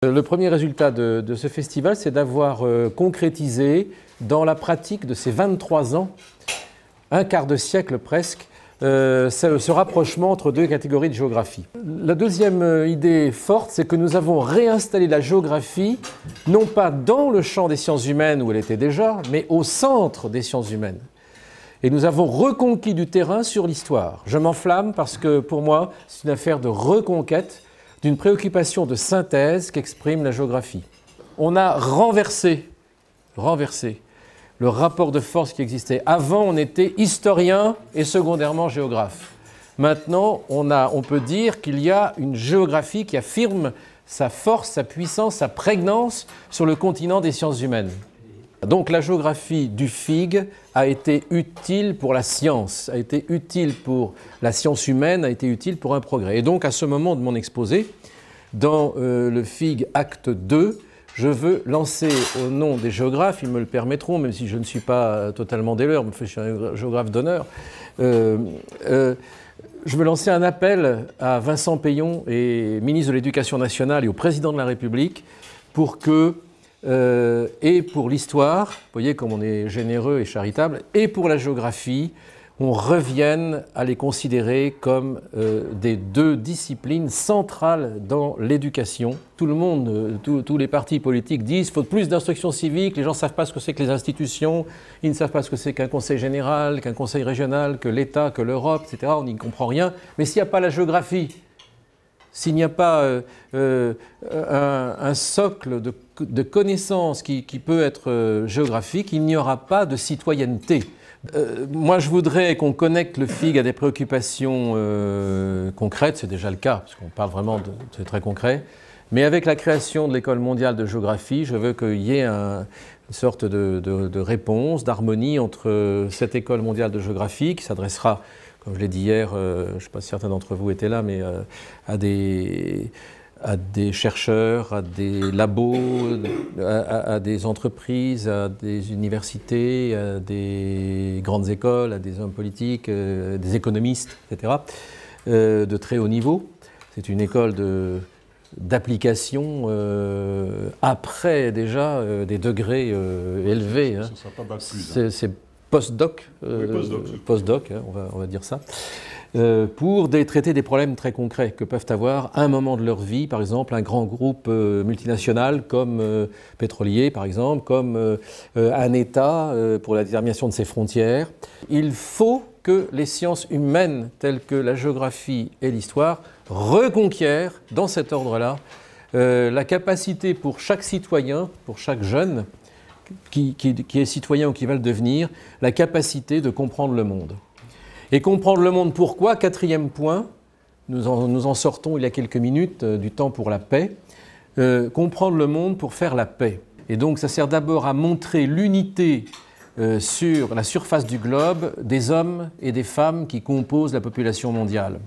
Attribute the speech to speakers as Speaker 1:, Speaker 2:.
Speaker 1: Le premier résultat de ce festival, c'est d'avoir concrétisé dans la pratique de ces 23 ans, un quart de siècle presque, ce rapprochement entre deux catégories de géographie. La deuxième idée forte, c'est que nous avons réinstallé la géographie, non pas dans le champ des sciences humaines où elle était déjà, mais au centre des sciences humaines. Et nous avons reconquis du terrain sur l'histoire. Je m'enflamme parce que pour moi, c'est une affaire de reconquête d'une préoccupation de synthèse qu'exprime la géographie. On a renversé le rapport de force qui existait. Avant, on était historien et secondairement géographe. Maintenant, on peut dire qu'il y a une géographie qui affirme sa force, sa puissance, sa prégnance sur le continent des sciences humaines. Donc la géographie du FIG a été utile pour la science, a été utile pour la science humaine, a été utile pour un progrès. Et donc à ce moment de mon exposé, dans le FIG Acte 2, je veux lancer au nom des géographes, ils me le permettront, même si je ne suis pas totalement des leurs, je suis un géographe d'honneur, je veux lancer un appel à Vincent Peillon, ministre de l'Éducation nationale, et au président de la République, pour que et pour l'histoire, vous voyez comme on est généreux et charitable, et pour la géographie, on revienne à les considérer comme des deux disciplines centrales dans l'éducation. Tout le monde, tous les partis politiques disent qu'il faut plus d'instruction civique, les gens ne savent pas ce que c'est que les institutions, ils ne savent pas ce que c'est qu'un conseil général, qu'un conseil régional, que l'État, que l'Europe, etc. On n'y comprend rien. Mais s'il n'y a pas la géographie, s'il n'y a pas un socle de connaissances qui peut être géographique, il n'y aura pas de citoyenneté. Moi, je voudrais qu'on connecte le FIG à des préoccupations concrètes, c'est déjà le cas, parce qu'on parle vraiment c'est très concret. Mais avec la création de l'École mondiale de géographie, je veux qu'il y ait une sorte de réponse, d'harmonie entre cette École mondiale de géographie qui s'adressera, comme je l'ai dit hier, je ne sais pas si certains d'entre vous étaient là, mais à des chercheurs, à des labos, à des entreprises, à des universités, à des grandes écoles, à des hommes politiques, des économistes, etc., de très haut niveau. C'est une école d'application après déjà des degrés élevés. Hein.
Speaker 2: Ce ne sera pas bac plus. Hein.
Speaker 1: C'est post-doc, post-doc, hein, on va dire ça. Pour traiter des problèmes très concrets que peuvent avoir à un moment de leur vie, par exemple un grand groupe multinational comme pétrolier, par exemple, comme un État pour la détermination de ses frontières. Il faut que les sciences humaines telles que la géographie et l'histoire reconquièrent, dans cet ordre-là, la capacité pour chaque citoyen, pour chaque jeune qui est citoyen ou qui va le devenir, la capacité de comprendre le monde. Et comprendre le monde, pourquoi? Quatrième point, nous en sortons il y a quelques minutes du temps pour la paix. Comprendre le monde pour faire la paix. Et donc ça sert d'abord à montrer l'unité sur la surface du globe des hommes et des femmes qui composent la population mondiale.